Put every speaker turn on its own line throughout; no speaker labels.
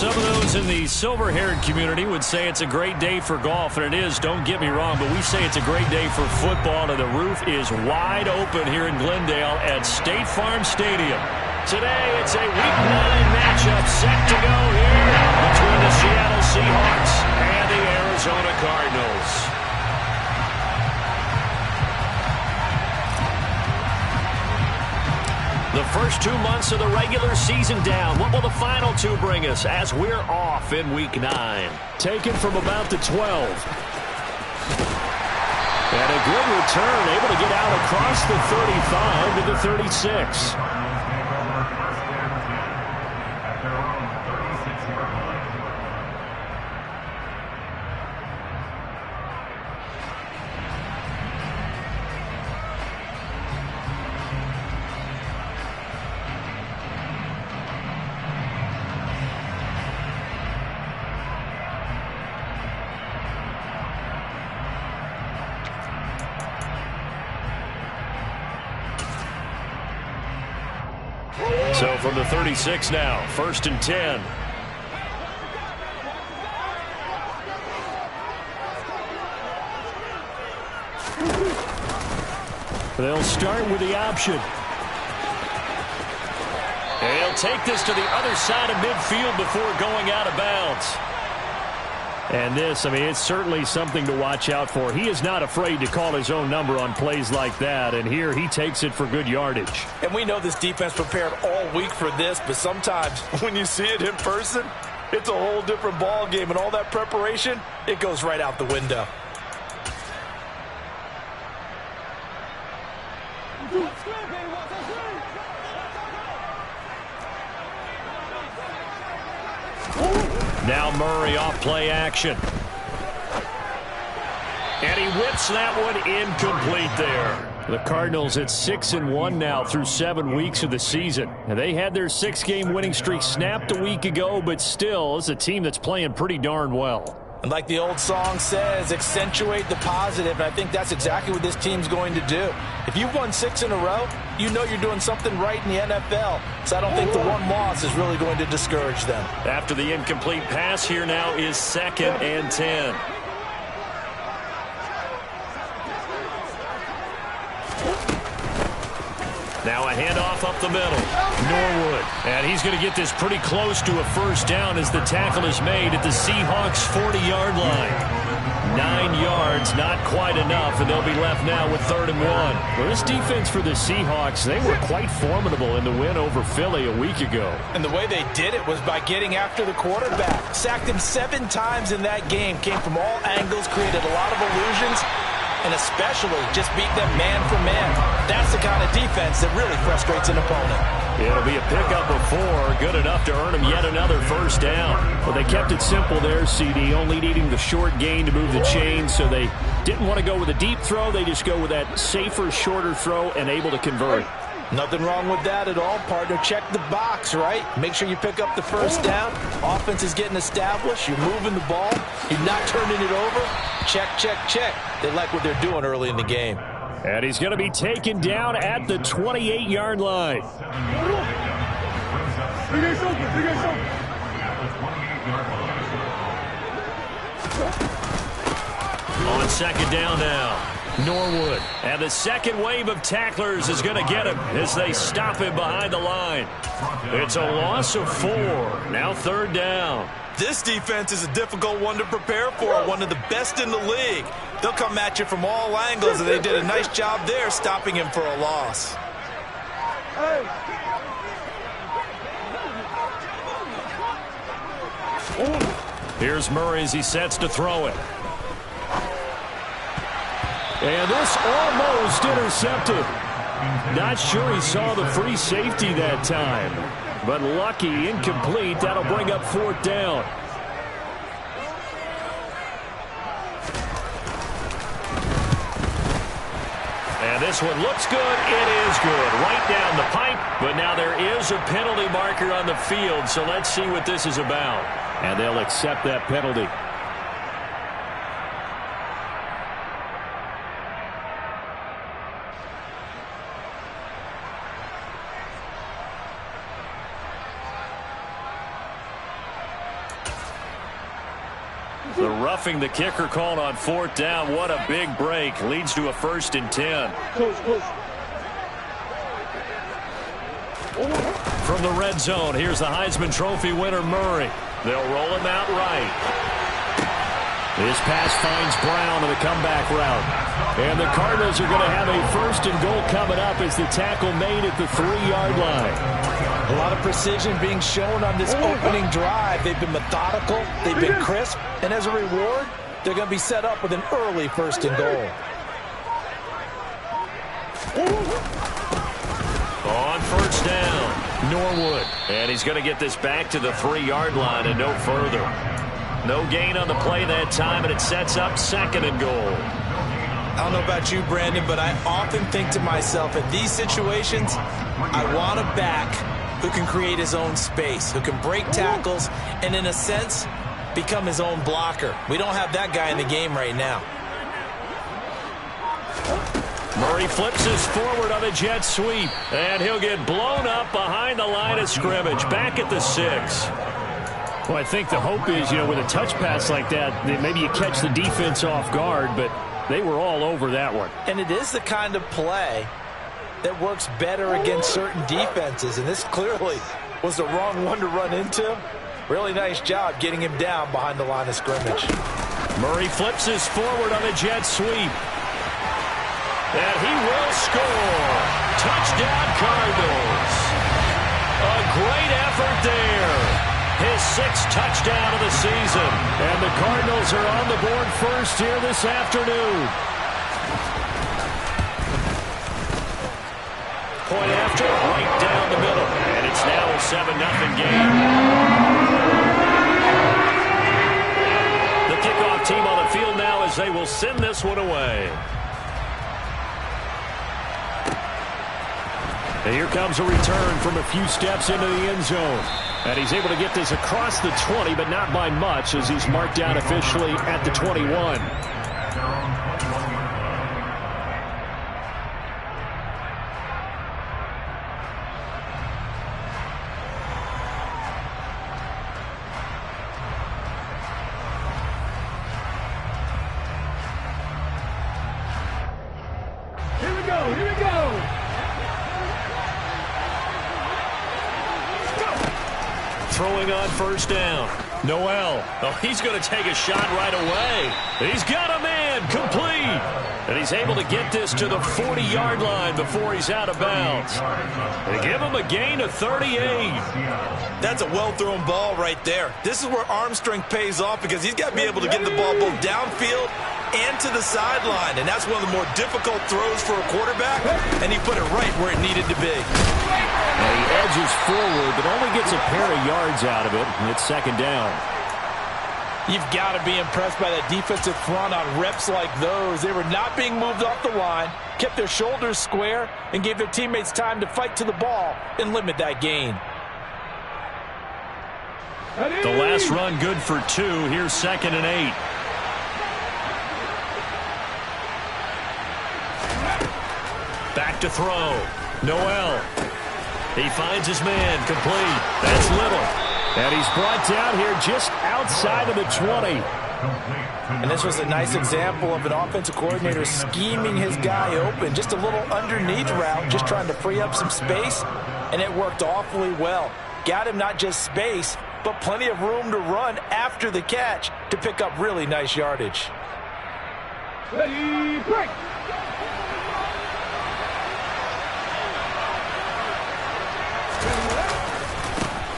Some of those in the silver-haired community would say it's a great day for golf, and it is, don't get me wrong, but we say it's a great day for football, and the roof is wide open here in Glendale at State Farm Stadium. Today, it's a Week 9 matchup set to go here between the Seattle Seahawks and the Arizona Cardinals. The first 2 months of the regular season down. What will the final two bring us as we're off in Week 9?
Taken from about the 12.
And a good return, able to get out across the 35 to the 36. So from the 36 now, 1st and 10.
They'll start with the option.
And he'll take this to the other side of midfield before going out of bounds.
And this, I mean, it's certainly something to watch out for. He is not afraid to call his own number on plays like that, and here he takes it for good yardage.
And we know this defense prepared all week for this, but sometimes when you see it in person, it's a whole different ball game, and all that preparation, it goes right out the window.
Now Murray off play action. And he whips that one incomplete there.
The Cardinals at 6-1 now through 7 weeks of the season. And they had their 6-game winning streak snapped a week ago, but still, it's a team that's playing pretty darn well.
And like the old song says, accentuate the positive, and I think that's exactly what this team's going to do. If you've won 6 in a row, you know you're doing something right in the NFL. So I don't think the one loss is really going to discourage them.
After the incomplete pass, here now is 2nd and 10. Now a handoff up the middle. Norwood. And he's going to get this pretty close to a first down as the tackle is made at the Seahawks' 40-yard line. 9 yards, not quite enough, and they'll be left now with 3rd and 1.
Well, this defense for the Seahawks, they were quite formidable in the win over Philly a week ago.
And the way they did it was by getting after the quarterback. Sacked him 7 times in that game. Came from all angles, created a lot of illusions, and especially just beat them man for man. That's the kind of defense that really frustrates an opponent.
It'll be a pickup of 4, good enough to earn him yet another first down.
Well, they kept it simple there, CD, only needing the short gain to move the chain, so they didn't want to go with a deep throw. They just go with that safer, shorter throw and able to convert.
Nothing wrong with that at all, partner. Check the box, right? Make sure you pick up the first down. Offense is getting established. You're moving the ball. You're not turning it over. Check, check, check. They like what they're doing early in the game.
And he's going to be taken down at the 28-yard line.
On 2nd down now. Norwood. And the second wave of tacklers is going to get him as they stop him behind the line. It's a loss of 4. Now 3rd down.
This defense is a difficult one to prepare for, one of the best in the league. They'll come at you from all angles, and they did a nice job there stopping him for a loss.
Here's Murray as he sets to throw it.
And this almost intercepted. Not sure he saw the free safety that time. But lucky, incomplete. That'll bring up 4th down.
And this one looks good. It is good. Right down the pipe. But now there is a penalty marker on the field. So let's see what this is about.
And they'll accept that penalty.
The roughing the kicker called on 4th down. What a big break. Leads to a 1st and 10. From the red zone, here's the Heisman Trophy winner, Murray. They'll roll him out right. This pass finds Brown on the comeback route. And the Cardinals are going to have a 1st and goal coming up as the tackle made at the 3-yard line.
A lot of precision being shown on this opening drive. They've been methodical, they've been crisp, and as a reward, they're going to be set up with an early 1st and goal.
On 1st down, Norwood. And he's going to get this back to the 3-yard line and no further. No gain on the play that time, and it sets up 2nd and goal.
I don't know about you, Brandon, but I often think to myself, in these situations, I want a back who can create his own space, who can break tackles, and in a sense, become his own blocker. We don't have that guy in the game right now.
Murray flips his forward on a jet sweep, and he'll get blown up behind the line of scrimmage, back at the 6.
Well, I think the hope is, with a touch pass like that maybe you catch the defense off guard, but they were all over that one.
And it is the kind of play that works better against certain defenses, and this clearly was the wrong one to run into. Really nice job getting him down behind the line of scrimmage.
Murray flips his forward on a jet sweep. And he will score. Touchdown, Cardinals. A great effort there. His 6th touchdown of the season.
And the Cardinals are on the board first here this afternoon.
Point after, right down the middle. And it's now a 7-0 game. The kickoff team on the field now as they will send this one away.
And here comes a return from a few steps into the end zone. And he's able to get this across the 20, but not by much as he's marked down officially at the 21.
Here we go.
Throwing on 1st down. Noel. Oh, he's going to take a shot right away. He's got a man. Complete. And he's able to get this to the 40-yard line before he's out of bounds. They give him a gain of 38.
That's a well-thrown ball right there. This is where arm strength pays off because he's got to be able to get the ball both downfield and to the sideline. And that's one of the more difficult throws for a quarterback. And he put it right where it needed to be.
And he edges forward, but only gets a pair of yards out of it, and it's 2nd down.
You've got to be impressed by that defensive front on reps like those. They were not being moved off the line, kept their shoulders square, and gave their teammates time to fight to the ball and limit that gain.
The last run good for 2. Here's 2nd and 8. Back to throw. Noel. He finds his man. Complete. That's Little.
And he's brought down here just outside of the 20.
And this was a nice example of an offensive coordinator scheming his guy open. Just a little underneath route, just trying to free up some space, and it worked awfully well. Got him not just space, but plenty of room to run after the catch to pick up really nice yardage.
Ready, break.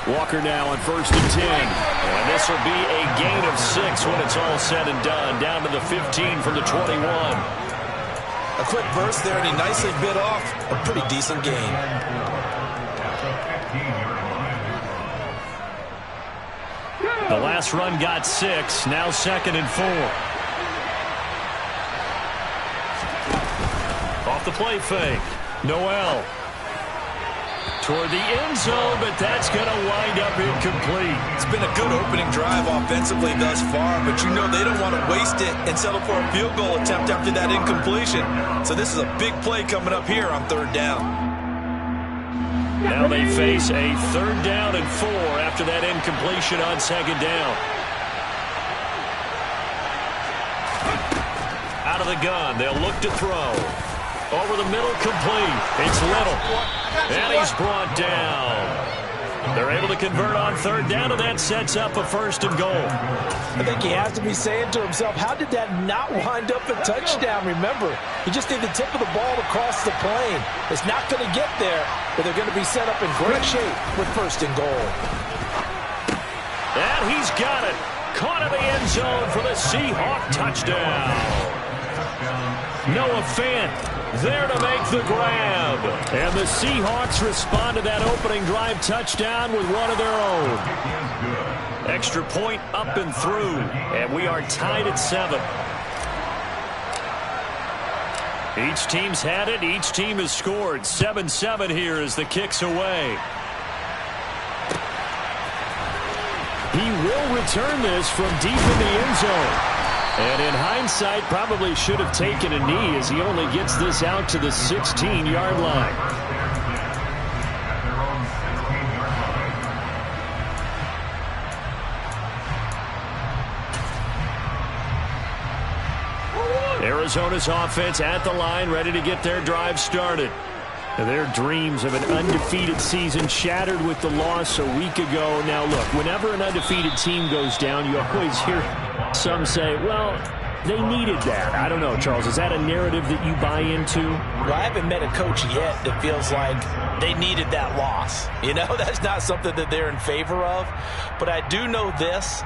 Walker now on 1st and 10. And this will be a gain of 6 when it's all said and done. Down to the 15 from the 21.
A quick burst there, and he nicely bit off a pretty decent gain.
The last run got 6. Now 2nd and 4. Off the play fake. Noel. Toward the end zone, but that's going to wind up incomplete.
It's been a good opening drive offensively thus far, but you know they don't want to waste it and settle for a field goal attempt after that incompletion. So this is a big play coming up here on 3rd down.
Now they face a 3rd down and 4 after that incompletion on 2nd down. Out of the gun, they'll look to throw. Over the middle, complete. It's Little. And he's brought down. They're able to convert on third down, and that sets up a 1st and goal.
I think he has to be saying to himself, how did that not wind up a touchdown? Remember, you just need the tip of the ball to cross the plane. It's not going to get there, but they're going to be set up in great shape with 1st and goal.
And he's got it. Caught in the end zone for the Seahawk touchdown. Noah Fant there to make the grab. And the Seahawks respond to that opening drive touchdown with one of their own. Extra point up and through. And we are tied at 7. Each team's had it. Each team has scored. 7-7 here as the kick's away. He will return this from deep in the end zone. And in hindsight, probably should have taken a knee as he only gets this out to the 16-yard line. Arizona's offense at the line, ready to get their drive started. Their dreams of an undefeated season shattered with the loss a week ago. Now, look, whenever an undefeated team goes down, you always hear some say, well, they needed that. I don't know, Charles. Is that a narrative that you buy into?
Well, I haven't met a coach yet that feels like they needed that loss. You know, that's not something that they're in favor of. But I do know this.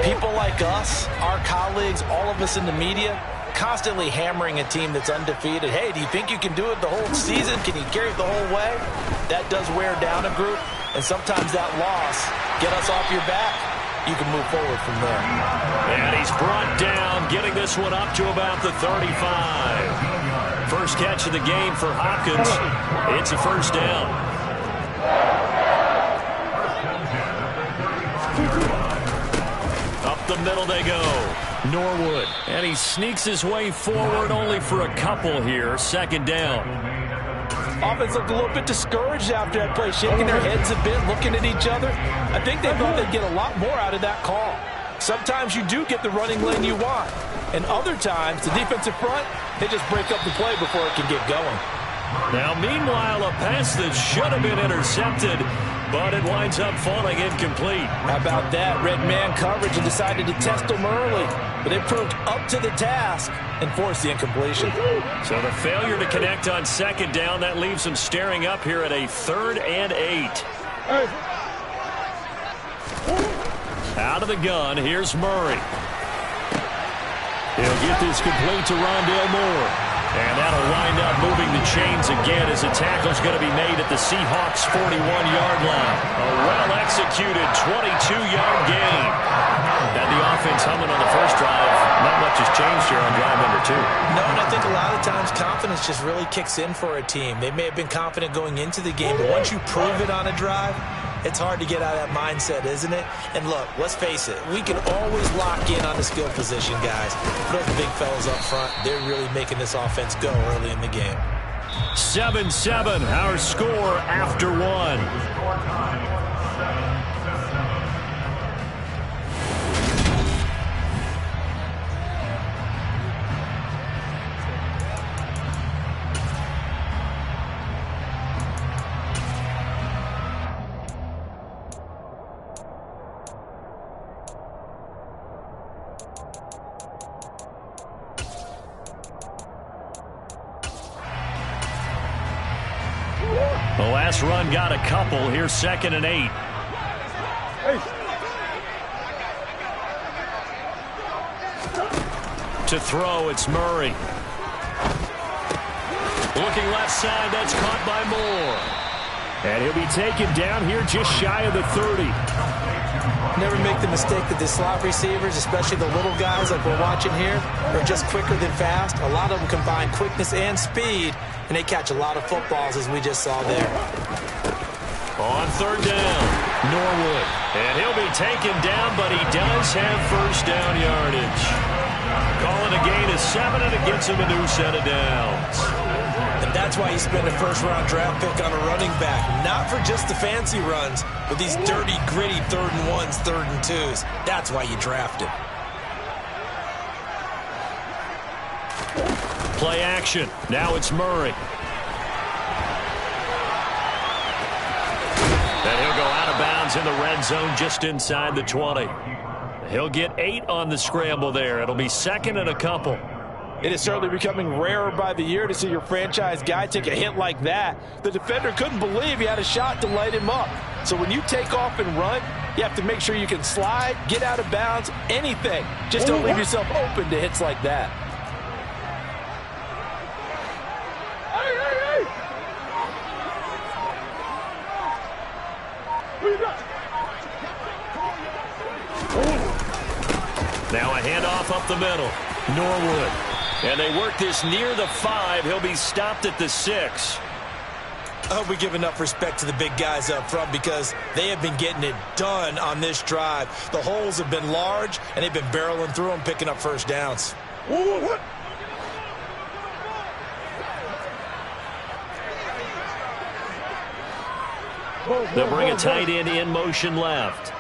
People like us, our colleagues, all of us in the media, constantly hammering a team that's undefeated. Hey, do you think you can do it the whole season? Can you carry it the whole way? That does wear down a group, and sometimes that loss, get us off your back, you can move forward from there.
And he's brought down, getting this one up to about the 35. First catch of the game for Hopkins. It's a 1st down. Up the middle they go. Norwood. And he sneaks his way forward only for a couple here. 2nd down.
Offense looked a little bit discouraged after that play, shaking their heads a bit, looking at each other. I think they thought they'd get a lot more out of that call. Sometimes you do get the running lane you want. And other times, the defensive front, they just break up the play before it can get going.
Now, meanwhile, a pass that should have been intercepted, but it winds up falling incomplete.
How about that? Red man coverage and decided to test them early. But they proved up to the task and forced the incompletion.
So the failure to connect on 2nd down, that leaves them staring up here at a 3rd and 8. Out of the gun, here's Murray. He'll get this complete to Rondale Moore. And that'll wind up moving the chains again as a tackle's going to be made at the Seahawks' 41-yard line. A well-executed 22-yard gain. And the offense humming on the first drive. Not much has changed here on drive number 2.
No, and I think a lot of times confidence just really kicks in for a team. They may have been confident going into the game, but once you prove it on a drive, it's hard to get out of that mindset, isn't it? And look, let's face it, we can always lock in on the skill position, guys. Those big fellas up front, they're really making this offense go early in the game.
7-7, our score after 1. The last run got a couple. Here's 2nd and 8. To throw, it's Murray. Looking left side, that's caught by Moore. And he'll be taken down here just shy of the 30.
Never make the mistake that the slot receivers, especially the little guys like we're watching here, are just quicker than fast. A lot of them combine quickness and speed, and they catch a lot of footballs, as we just saw there.
On 3rd down, Norwood. And he'll be taken down, but he does have 1st down yardage. Calling a gain of 7, and it gets him a new set of downs.
And that's why you spend a 1st-round draft pick on a running back. Not for just the fancy runs, but these dirty, gritty 3rd and 1s, 3rd and 2s. That's why you draft him.
Play action. Now it's Murray. And he'll go out of bounds in the red zone just inside the 20. He'll get 8 on the scramble there. It'll be second and a couple.
It is certainly becoming rarer by the year to see your franchise guy take a hit like that. The defender couldn't believe he had a shot to light him up. So when you take off and run, you have to make sure you can slide, get out of bounds, anything. Just don't leave yourself open to hits like that.
Now a handoff up the middle. Norwood. And they work this near the 5. He'll be stopped at the 6.
I hope we give enough respect to the big guys up front because they have been getting it done on this drive. The holes have been large, and they've been barreling through them, picking up first downs.
They'll bring a tight end in motion left.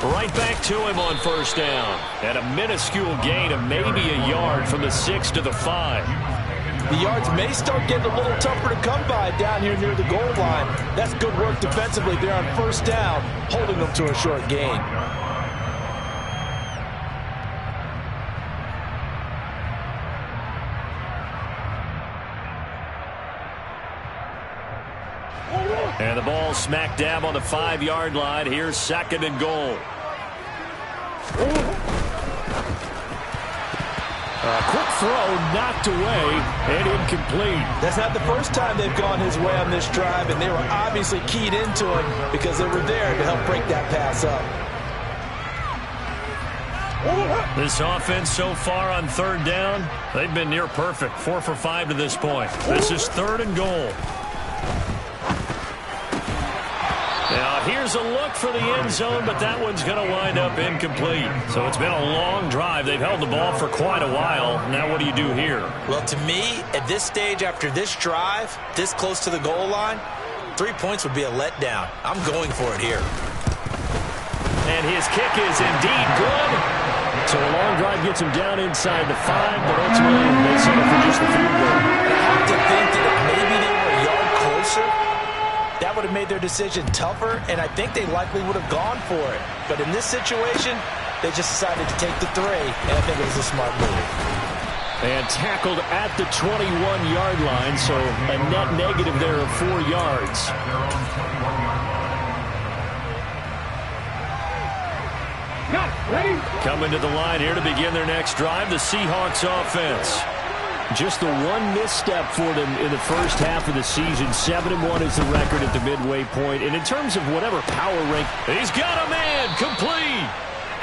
Right back to him on first down. And a minuscule gain of maybe a yard from the 6 to the 5.
The yards may start getting a little tougher to come by down here near the goal line. That's good work defensively there on first down, holding them to a short gain.
And the ball smack dab on the 5-yard line. Here's second and goal.
Quick throw knocked away and incomplete.
That's not the first time they've gone his way on this drive, and they were obviously keyed into him because they were there to help break that pass up.
This offense so far on third down, they've been near perfect. 4 for 5 to this point. This is third and goal. Now, here's a look for the end zone, but that one's going to wind up incomplete. So it's been a long drive. They've held the ball for quite a while. Now what do you do here?
Well, to me, at this stage after this drive, this close to the goal line, 3 points would be a letdown. I'm going for it here.
And his kick is indeed good.
So a long drive gets him down inside the 5, but ultimately they settle for just the field goal.
I have to think that if maybe they were a yard closer, that would have made their decision tougher, and I think they likely would have gone for it. But in this situation, they just decided to take the 3, and I think it was a smart move.
And tackled at the 21-yard line, so a net negative there of 4 yards.
Coming to the line here to begin their next drive, the Seahawks offense.
Just the one misstep for them in the first half of the season. 7-1 is the record at the midway point. And in terms of whatever power rank,
he's got a man complete.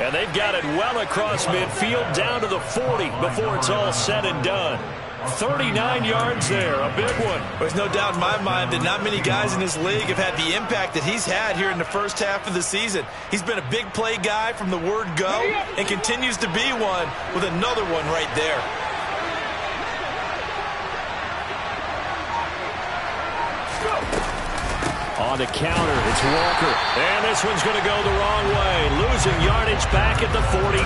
And they've got it well across midfield down to the 40 before it's all said and done. 39 yards there, a big one.
There's no doubt in my mind that not many guys in this league have had the impact that he's had here in the first half of the season. He's been a big play guy from the word go and continues to be one with another one right there.
On the counter, it's Walker.
And this one's going to go the wrong way. Losing yardage back at the 42.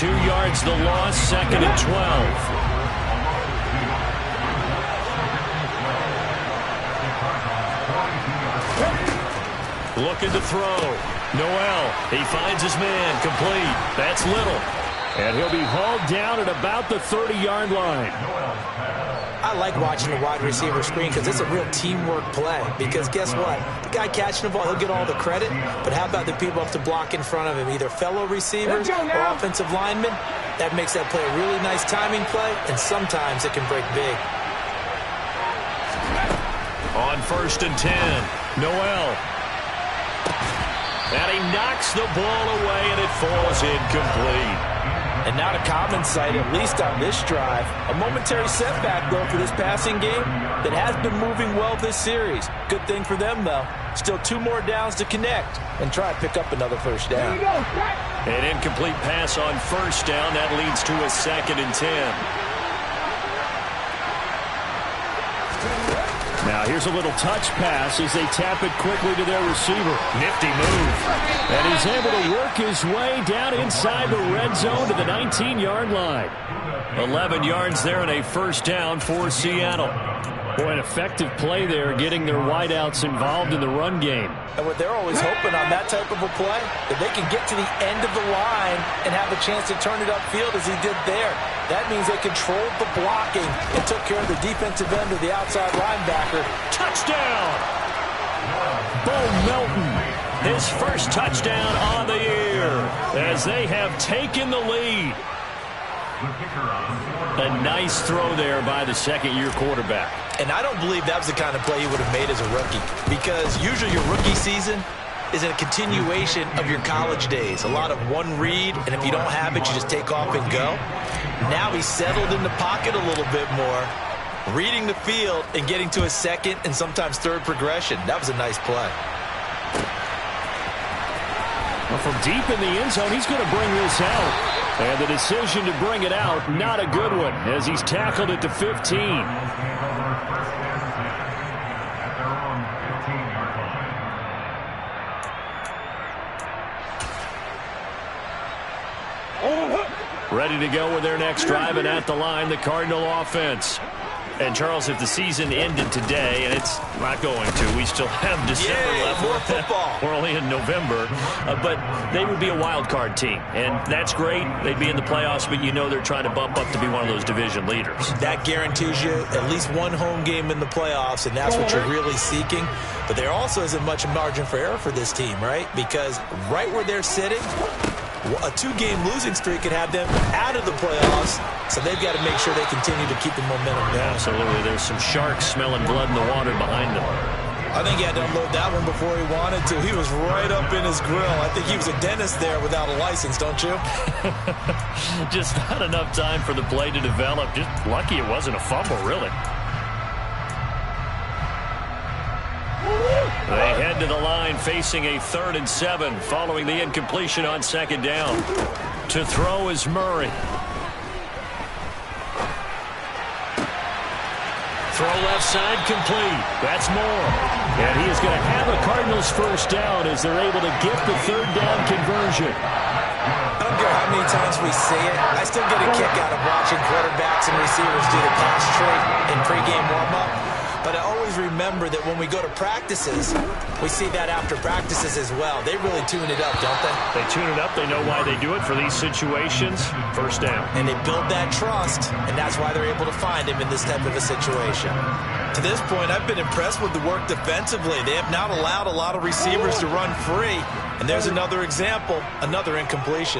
2 yards the loss, second and 12. Looking to throw. Noel, he finds his man, complete. That's Little.
And he'll be hauled down at about the 30-yard line.
I like watching the wide receiver screen because it's a real teamwork play. Because guess what? The guy catching the ball, he'll get all the credit. But how about the people up to block in front of him? Either fellow receivers or offensive linemen. That makes that play a really nice timing play, and sometimes it can break big.
On first and 10, Noel. And he knocks the ball away, and it falls incomplete.
And not a common sight, at least on this drive. A momentary setback, though, for this passing game that has been moving well this series. Good thing for them, though. Still 2 more downs to connect and try to pick up another first down.
An incomplete pass on first down. That leads to a second and 10.
Now here's a little touch pass as they tap it quickly to their receiver. Nifty move. And he's able to work his way down inside the red zone to the 19-yard line. 11 yards there and a first down for Seattle. Boy, an effective play there, getting their wideouts involved in the run game.
And what they're always hoping on that type of a play, that they can get to the end of the line and have a chance to turn it upfield as he did there. That means they controlled the blocking and took care of the defensive end of the outside linebacker.
Touchdown! Bo Melton, his first touchdown on the year as they have taken the lead. A nice throw there by the second-year quarterback.
And I don't believe that was the kind of play he would have made as a rookie, because usually your rookie season is a continuation of your college days. A lot of one read, and if you don't have it, you just take off and go. Now he's settled in the pocket a little bit more, reading the field and getting to a second and sometimes third progression. That was a nice play.
Well, from deep in the end zone, he's going to bring this out. And the decision to bring it out, not a good one, as he's tackled it to 15. Ready to go with their next drive, and at the line, the Cardinal offense. And, Charles, if the season ended today, and it's not going to, we still have December left.
More football.
We're only in November. But they would be a wild card team, and that's great. They'd be in the playoffs, but you know they're trying to bump up to be one of those division leaders.
That guarantees you at least one home game in the playoffs, and that's what you're really seeking. But there also isn't much margin for error for this team, right? Because right where they're sitting, a two-game losing streak could have them out of the playoffs, so they've got to make sure they continue to keep the momentum going.
Absolutely. There's some sharks smelling blood in the water behind them.
I think he had to unload that one before he wanted to. He was right up in his grill. I think he was a dentist there without a license, don't you?
Just not enough time for the play to develop. Just lucky it wasn't a fumble, really. They head to the line facing a 3rd and 7 following the incompletion on second down. To throw is Murray. Throw left side complete. That's Moore. And he is going to have the Cardinals first down as they're able to get the 3rd down conversion.
I don't care how many times we see it. I still get a kick out of watching quarterbacks and receivers do the pass trick in pregame warm-up. But I always remember that when we go to practices, we see that after practices as well. They really tune it up, don't they?
They tune it up. They know why they do it for these situations. First down.
And they build that trust, and that's why they're able to find him in this type of a situation. To this point, I've been impressed with the work defensively. They have not allowed a lot of receivers to run free. And there's another example, another incompletion.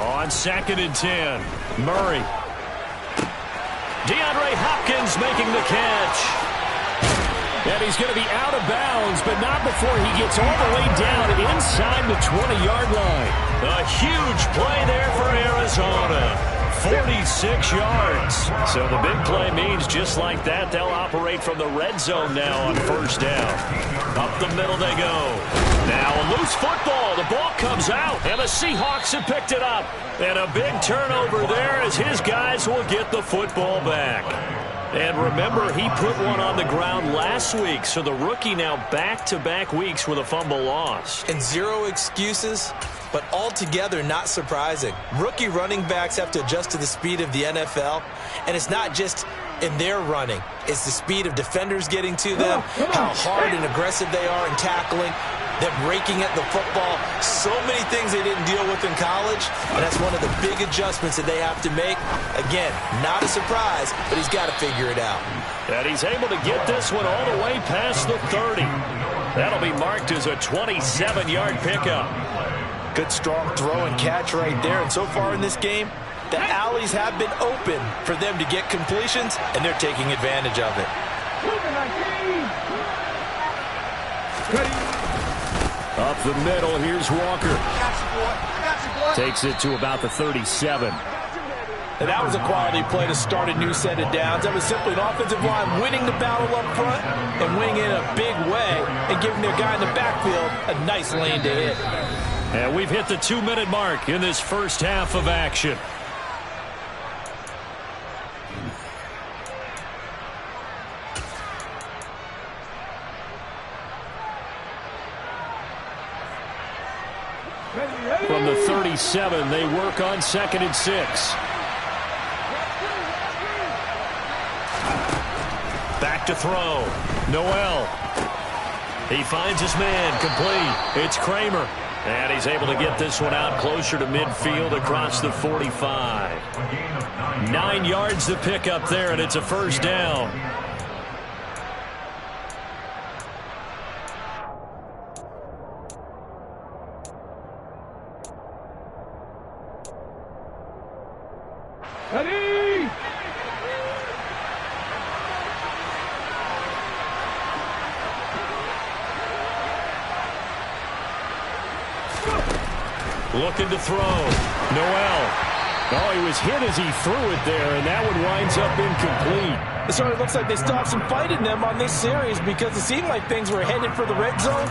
On 2nd and 10, Murray. DeAndre Hopkins making the catch. And he's going to be out of bounds, but not before he gets all the way down inside the 20-yard line. A huge play there for Arizona. 46 yards. So the big play means just like that, they'll operate from the red zone now on first down. Up the middle they go. Now a loose football. The ball comes out, and the Seahawks have picked it up. And a big turnover there as his guys will get the football back. And remember, he put one on the ground last week, so the rookie now back-to-back weeks with a fumble lost.
And zero excuses, but altogether not surprising. Rookie running backs have to adjust to the speed of the NFL, and it's not just in their running. It's the speed of defenders getting to them, how hard and aggressive they are in tackling, them raking at the football. So many things they didn't deal with in college, and that's one of the big adjustments that they have to make. Again, not a surprise, but he's got to figure it out.
And he's able to get this one all the way past the 30. That'll be marked as a 27-yard pickup.
Good strong throw and catch right there, and so far in this game, the alleys have been open for them to get completions, and they're taking advantage of it.
Up the middle, here's Walker. Takes it to about the 37.
And that was a quality play to start a new set of downs. That was simply an offensive line winning the battle up front and winning in a big way and giving their guy in the backfield a nice lane to hit.
And we've hit the 2-minute mark in this first half of action. From the 37, they work on 2nd and 6. Back to throw. Noel. He finds his man, complete. It's Kramer. And he's able to get this one out closer to midfield across the 45. 9 yards to pick up there, and it's a first down.
Ready!
Looking to throw. Noel. Oh, he was hit as he threw it there, and that one winds up incomplete.
It sort of looks like they still have some fight in them on this series because it seemed like things were headed for the red zone.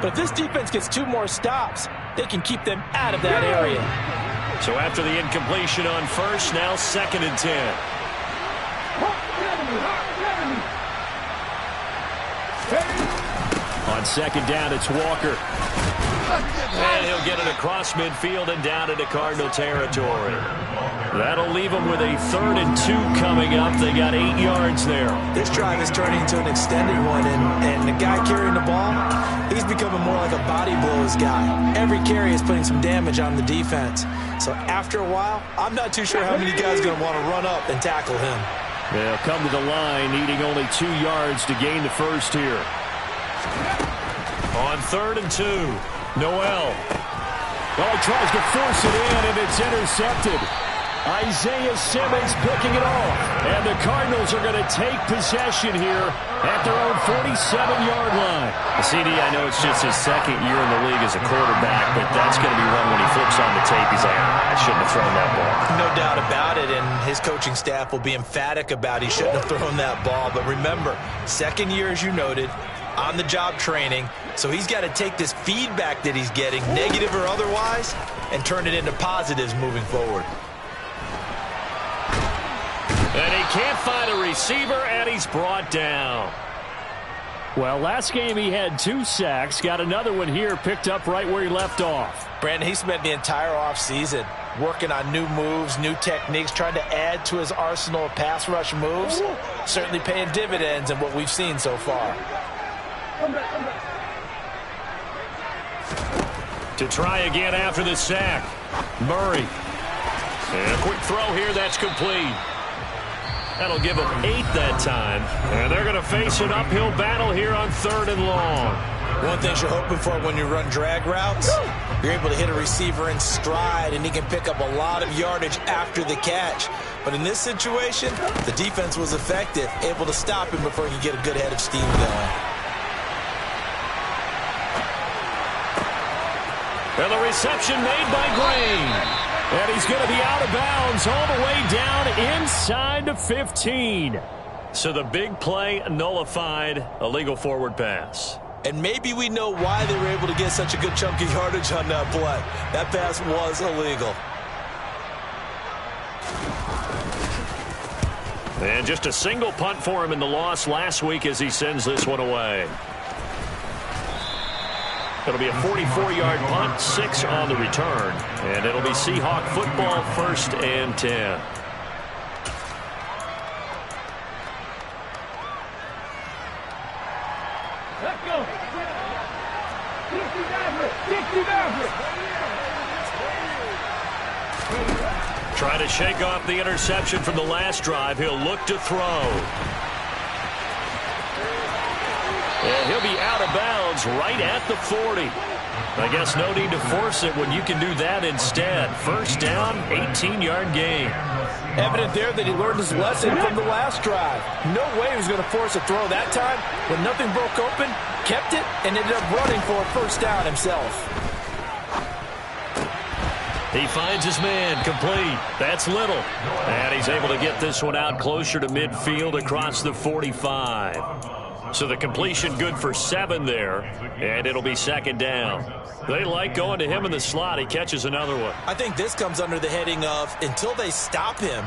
But if this defense gets 2 more stops, they can keep them out of that area.
So after the incompletion on first, now 2nd and 10. On 2nd down, it's Walker. And he'll get it across midfield and down into Cardinal territory. That'll leave them with a 3rd and 2 coming up. They got 8 yards there.
This drive is turning into an extended one, and the guy carrying the ball, he's becoming more like a body blows guy. Every carry is putting some damage on the defense. So after a while, I'm not too sure how many guys are going to want to run up and tackle him.
They'll come to the line, needing only 2 yards to gain the first here. On 3rd and 2, Noel. Oh, he tries to force it in, and it's intercepted. Isaiah Simmons picking it off. And the Cardinals are going to take possession here at their own 47-yard line. CD, I know it's just his 2nd year in the league as a quarterback, but that's going to be one when he flips on the tape. He's like, I shouldn't have thrown that ball.
No doubt about it, and his coaching staff will be emphatic about he shouldn't have thrown that ball. But remember, 2nd year, as you noted, on-the-job training. So he's got to take this feedback that he's getting, negative or otherwise, and turn it into positives moving forward.
And he can't find a receiver, and he's brought down. Well, last game he had 2 sacks. Got another one here, picked up right where he left off.
Brandon, he spent the entire offseason working on new moves, new techniques, trying to add to his arsenal of pass rush moves. Certainly paying dividends in what we've seen so far.
To try again after the sack. Murray. And a quick throw here, that's complete. That'll give them 8 that time. And they're going to face an uphill battle here on 3rd and long.
One thing you're hoping for when you run drag routes, you're able to hit a receiver in stride, and he can pick up a lot of yardage after the catch. But in this situation, the defense was effective, able to stop him before he could get a good head of steam going.
And the reception made by Green. And he's going to be out of bounds all the way down inside the 15. So the big play nullified, a legal forward pass.
And maybe we know why they were able to get such a good chunk of yardage on that play. That pass was illegal.
And just a single punt for him in the loss last week as he sends this one away. It'll be a 44-yard punt, 6 on the return. And it'll be Seahawk football, 1st and 10.
Let's go. 60.
Trying to shake off the interception from the last drive. He'll look to throw. And he'll be out of bounds right at the 40. I guess no need to force it when you can do that instead. First down, 18-yard gain.
Evident there that he learned his lesson from the last drive. No way he was going to force a throw that time. When nothing broke open, kept it, and ended up running for a first down himself.
He finds his man, complete. That's Little. And he's able to get this one out closer to midfield across the 45. So the completion good for 7 there, and it'll be second down. They like going to him in the slot. He catches another one.
I think this comes under the heading of until they stop him,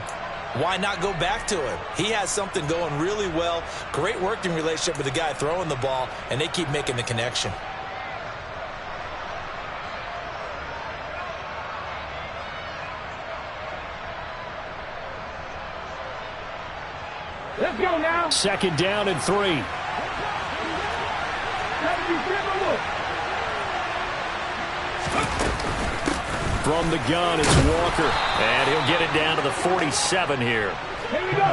why not go back to him? He has something going really well. Great working relationship with the guy throwing the ball, and they keep making the connection.
Let's go now.
Second down and 3. From the gun, it's Walker.
And he'll get it down to the 47 here.
Here we go.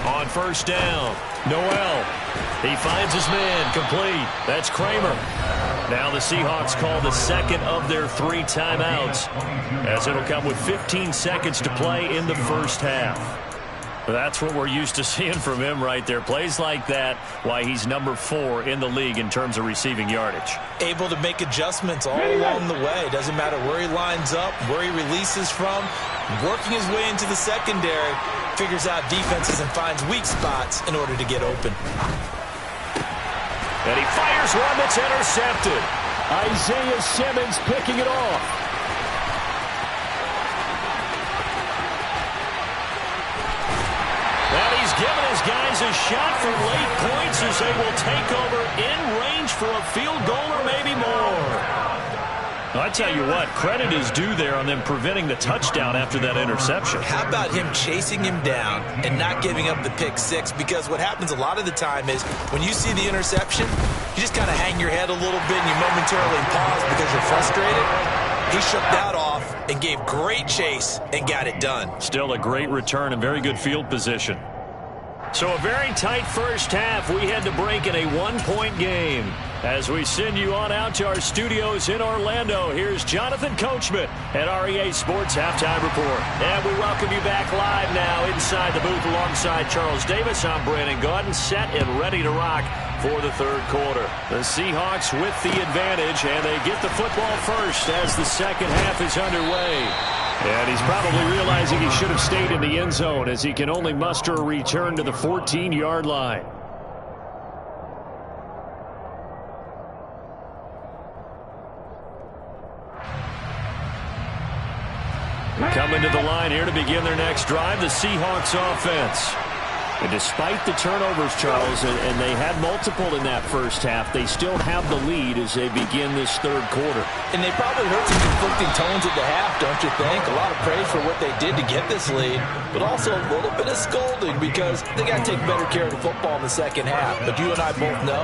On first down, Noel. He finds his man, complete. That's Kramer. Now the Seahawks call the second of their 3 timeouts, as it'll come with 15 seconds to play in the first half. That's what we're used to seeing from him right there. Plays like that, why he's number 4 in the league in terms of receiving yardage.
Able to make adjustments all along the way. Doesn't matter where he lines up, where he releases from. Working his way into the secondary, figures out defenses and finds weak spots in order to get open.
And he fires one that's intercepted.
Isaiah Simmons picking it off.
And he's given his guys a shot for late points as they will take over in range for a field goal or maybe more. I tell you what, credit is due there on them preventing the touchdown after that interception.
How about him chasing him down and not giving up the pick 6? Because what happens a lot of the time is when you see the interception, you just kind of hang your head a little bit and you momentarily pause because you're frustrated. He shook that off and gave great chase and got it done.
Still a great return and very good field position. So a very tight first half. We had to break in a 1-point game. As we send you on out to our studios in Orlando, here's Jonathan Coachman at REA Sports Halftime Report. And we welcome you back live now inside the booth alongside Charles Davis. I'm Brandon Gaudin, set and ready to rock for the third quarter. The Seahawks with the advantage, and they get the football first as the second half is underway. And he's probably realizing he should have stayed in the end zone as he can only muster a return to the 14-yard line. Coming to the line here to begin their next drive, the Seahawks offense. And despite the turnovers, Charles, and they had multiple in that first half, they still have the lead as they begin this third quarter.
And they probably heard some conflicting tones at the half, don't you think? A lot of praise for what they did to get this lead, but also a little bit of scolding because they got to take better care of the football in the second half. But you and I both know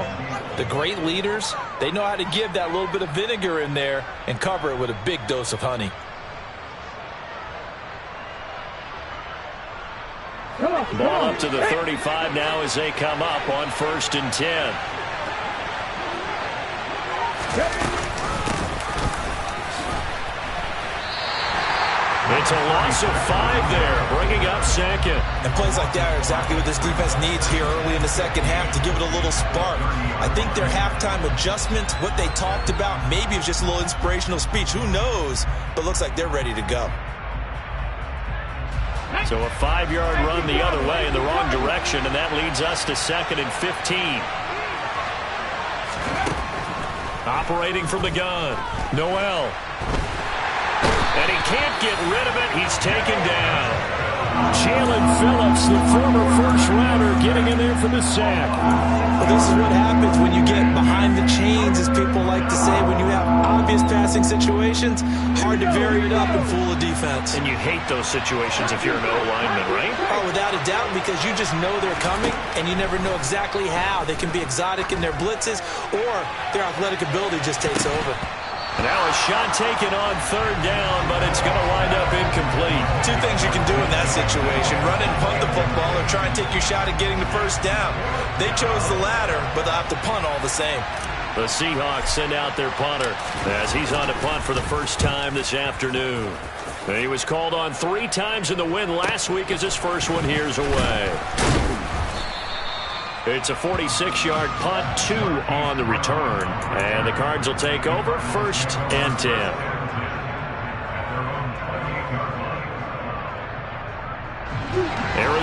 the great leaders, they know how to give that little bit of vinegar in there and cover it with a big dose of honey.
Ball up to the 35 now as they come up on 1st and 10. It's a loss of 5 there, bringing up second.
And plays like that are exactly what this defense needs here early in the second half to give it a little spark. I think their halftime adjustment, what they talked about, maybe it was just a little inspirational speech. Who knows? But looks like they're ready to go.
So a 5-yard run the other way in the wrong direction, and that leads us to 2nd and 15. Operating from the gun, Noel. And he can't get rid of it. He's taken down.
Jalen Phillips, the former first-rounder, getting in there for the sack.
Well, this is what happens when you get behind the chains, as people like to say. When you have obvious passing situations, hard to vary it up and fool a defense.
And you hate those situations if you're an O-lineman, right?
Oh, without a doubt, because you just know they're coming, and you never know exactly how. They can be exotic in their blitzes, or their athletic ability just takes over.
Now a shot taken on 3rd down, but it's going to wind up incomplete.
2 things you can do in that situation: run and punt the football, or try and take your shot at getting the first down. They chose the latter, but they'll have to punt all the same.
The Seahawks send out their punter as he's on to punt for the first time this afternoon. He was called on 3 times in the win last week as his first one here's away. It's a 46-yard punt, 2 on the return. And the Cards will take over 1st and 10.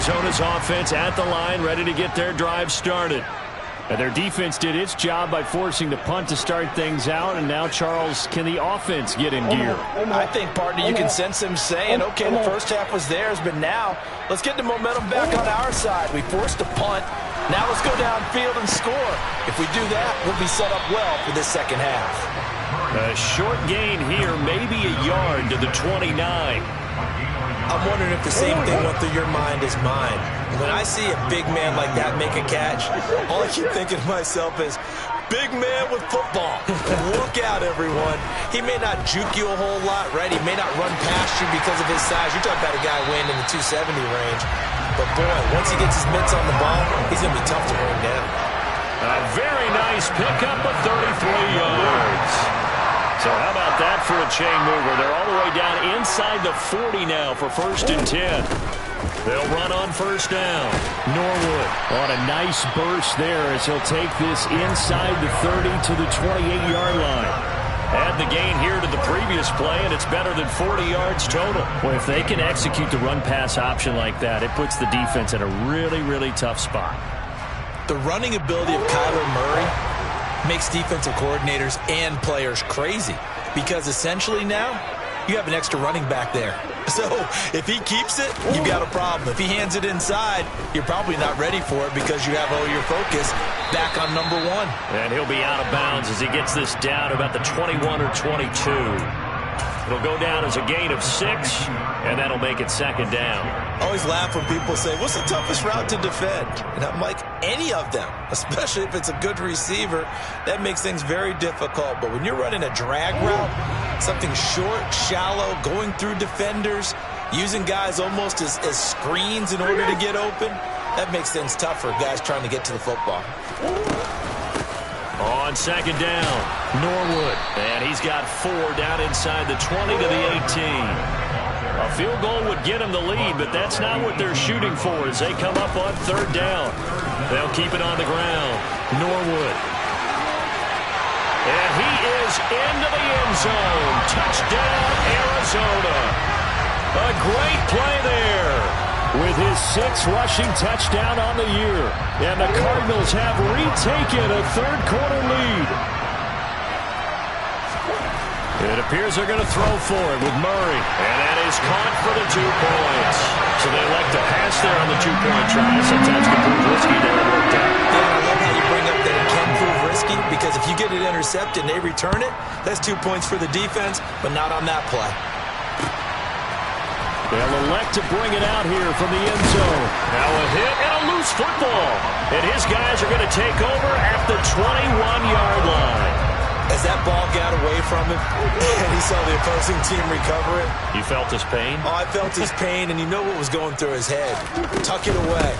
Arizona's offense at the line, ready to get their drive started. And their defense did its job by forcing the punt to start things out. And now, Charles, can the offense get in gear?
I think, partner, you can sense them saying, okay, the first half was theirs, but now let's get the momentum back on our side. We forced a punt. Now let's go downfield and score. If we do that, we'll be set up well for this second half.
A short gain here, maybe a yard to the 29.
I'm wondering if the same thing went through your mind as mine. When I see a big man like that make a catch, all I keep thinking to myself is, big man with football. Look out, everyone. He may not juke you a whole lot, right? He may not run past you because of his size. You're talking about a guy weighing in the 270 range. But, boy, once he gets his mitts on the ball, he's going to be tough to bring down.
A very nice pickup of 33 yards. So how about that for a chain mover? They're all the way down inside the 40 now for 1st and 10. They'll run on 1st down. Norwood on a nice burst there as he'll take this inside the 30 to the 28-yard line. Add the gain here to the previous play, and it's better than 40 yards total. Well, if they can execute the run-pass option like that, it puts the defense in a really, really tough spot.
The running ability of Kyler Murray makes defensive coordinators and players crazy, because essentially now you have an extra running back there. So if he keeps it, you've got a problem. If he hands it inside, you're probably not ready for it because you have all your focus back on number 1.
And he'll be out of bounds as he gets this down about the 21 or 22. It'll go down as a gain of 6, and that'll make it 2nd down.
I always laugh when people say, what's the toughest route to defend? And I'm like, any of them, especially if it's a good receiver. That makes things very difficult. But when you're running a drag route, something short, shallow, going through defenders, using guys almost as screens in order to get open, that makes things tougher, guys trying to get to the football.
On 2nd down, Norwood. And he's got 4 down inside the 20 to the 18. A field goal would get him the lead, but that's not what they're shooting for as they come up on 3rd down. They'll keep it on the ground. Norwood. And he is into the end zone. Touchdown, Arizona. A great play there with his 6th rushing touchdown on the year. And the Cardinals have retaken a 3rd-quarter lead. It appears they're going to throw for it with Murray. And that is caught for the 2 points. So they like to pass there on the 2-point try. Sometimes can prove risky. Never worked out.
Yeah, I love how you bring up that it can prove risky, because if you get it intercepted and they return it, that's 2 points for the defense, but not on that play.
They'll elect to bring it out here from the end zone. Now a hit and a loose football. And his guys are going to take over at the 21-yard line.
As that ball got away from him, and he saw the opposing team recover it.
You felt his pain?
Oh, I felt his pain, and you know what was going through his head. Tuck it away.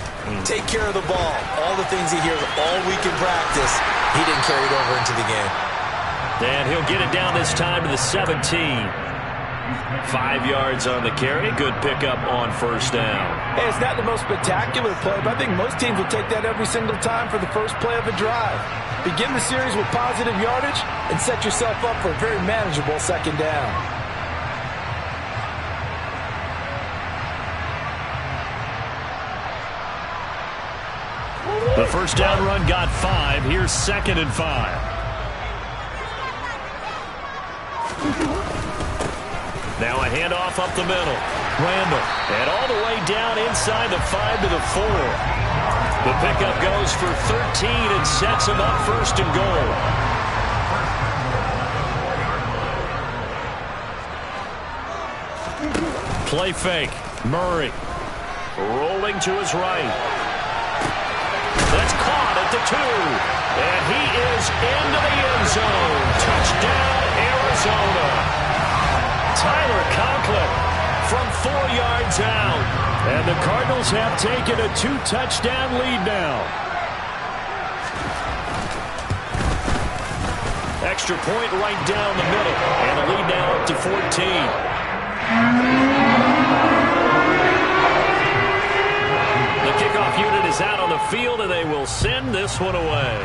Take care of the ball. All the things he hears all week in practice, he didn't carry it over into the game.
And he'll get it down this time to the 17. 5 yards on the carry. Good pickup on 1st down.
Hey, it's not the most spectacular play, but I think most teams will take that every single time for the first play of a drive. Begin the series with positive yardage and set yourself up for a very manageable 2nd down.
The 1st down run got 5. Here's 2nd and 5. Now a handoff up the middle. Randall. And all the way down inside the 5 to the 4. The pickup goes for 13 and sets him up 1st and goal. Play fake. Murray. Rolling to his right. That's caught at the 2. And he is into the end zone. Touchdown, Arizona. Tyler Conklin from 4 yards out. And the Cardinals have taken a 2-touchdown lead now. Extra point right down the middle. And the lead now up to 14. The kickoff unit is out on the field, and they will send this one away.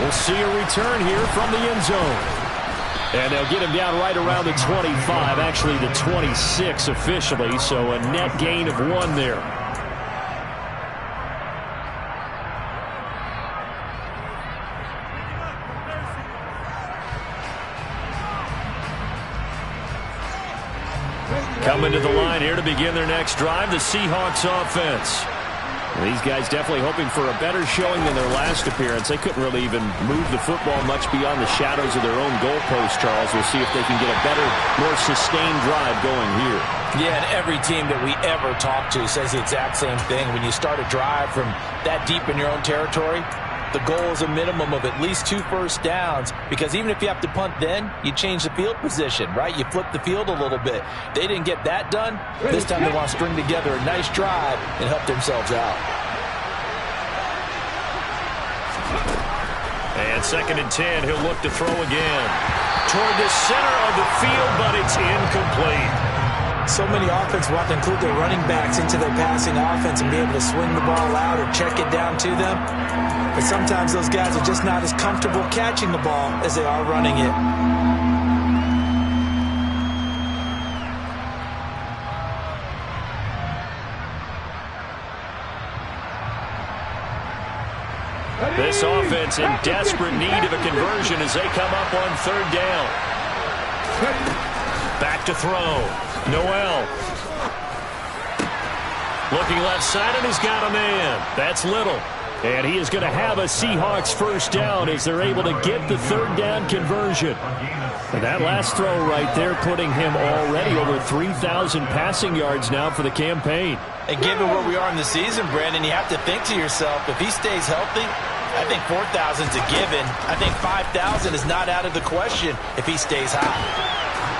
We'll see a return here from the end zone.
And they'll get him down right around the 25, actually the 26 officially, so a net gain of 1 there. Coming to the line here to begin their next drive, the Seahawks offense. These guys definitely hoping for a better showing than their last appearance. They couldn't really even move the football much beyond the shadows of their own goalpost, Charles. We'll see if they can get a better, more sustained drive going here.
Yeah, and every team that we ever talk to says the exact same thing. When you start a drive from that deep in your own territory, the goal is a minimum of at least 2 first downs, because even if you have to punt then, you change the field position, right? You flip the field a little bit. They didn't get that done. This time they want to string together a nice drive and help themselves out.
And 2nd and 10, he'll look to throw again. Toward the center of the field, but it's incomplete.
So many offenses want to include their running backs into their passing offense and be able to swing the ball out or check it down to them. But sometimes those guys are just not as comfortable catching the ball as they are running it.
This offense in desperate need of a conversion as they come up on 3rd down. Back to throw. Noel. Looking left side, and he's got a man. That's Little. And he is going to have a Seahawks first down as they're able to get the 3rd down conversion. And that last throw right there putting him already over 3,000 passing yards now for the campaign.
And given where we are in the season, Brandon, you have to think to yourself, if he stays healthy, I think 4,000 is a given. I think 5,000 is not out of the question if he stays hot.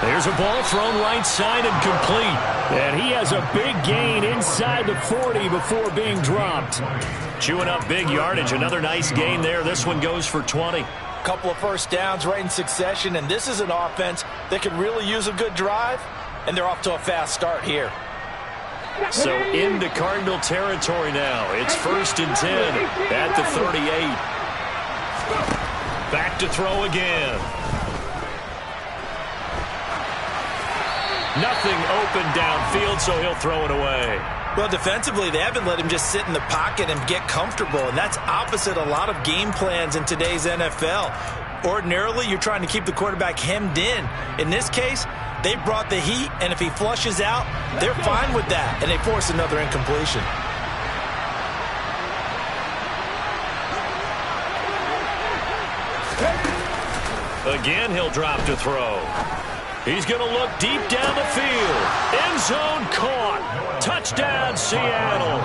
There's a ball thrown right side and complete. And he has a big gain inside the 40 before being dropped. Chewing up big yardage. Another nice gain there. This one goes for 20.
Couple of first downs right in succession, and this is an offense that could really use a good drive, and they're off to a fast start here.
So into Cardinal territory now. It's 1st and 10 at the 38. Back to throw again. Nothing open downfield, so he'll throw it away.
Well, defensively, they haven't let him just sit in the pocket and get comfortable, and that's opposite a lot of game plans in today's NFL. Ordinarily, you're trying to keep the quarterback hemmed in. In this case, they brought the heat, and if he flushes out, they're fine with that, and they force another incompletion.
Again, he'll drop to throw. He's going to look deep down the field. End zone caught. Touchdown, Seattle.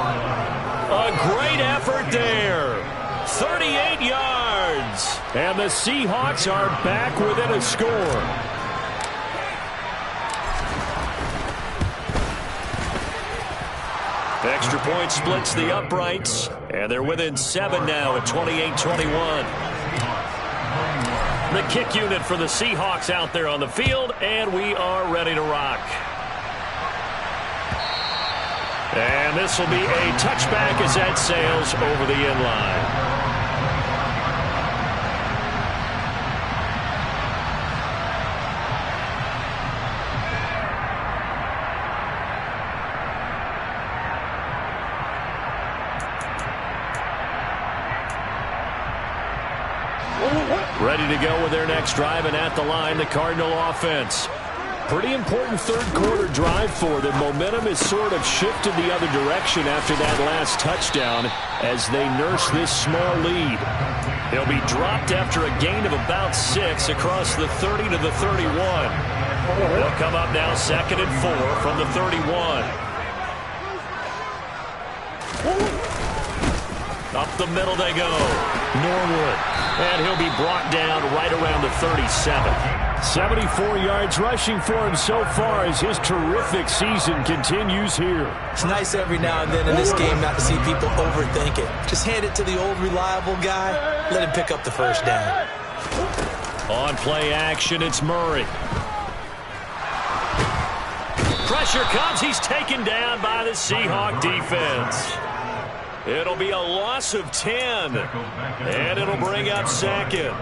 A great effort there. 38 yards. And the Seahawks are back within a score. Extra point splits the uprights. And they're within 7 now at 28-21. The kick unit for the Seahawks out there on the field, and we are ready to rock. And this will be a touchback as that sails over the end line. Ready to go with their next drive, and at the line, the Cardinal offense. Pretty important third quarter drive for them. Momentum has sort of shifted the other direction after that last touchdown as they nurse this small lead. They'll be dropped after a gain of about 6 across the 30 to the 31. They'll come up now 2nd and 4 from the 31. Up the middle they go. Norwood. And he'll be brought down right around the 37. 74 yards rushing for him so far as his terrific season continues here.
It's nice every now and then in this game not to see people overthink it. Just hand it to the old reliable guy. Let him pick up the first down.
On play action, it's Murray. Pressure comes. He's taken down by the Seahawk defense. It'll be a loss of 10, and it'll bring up 2nd.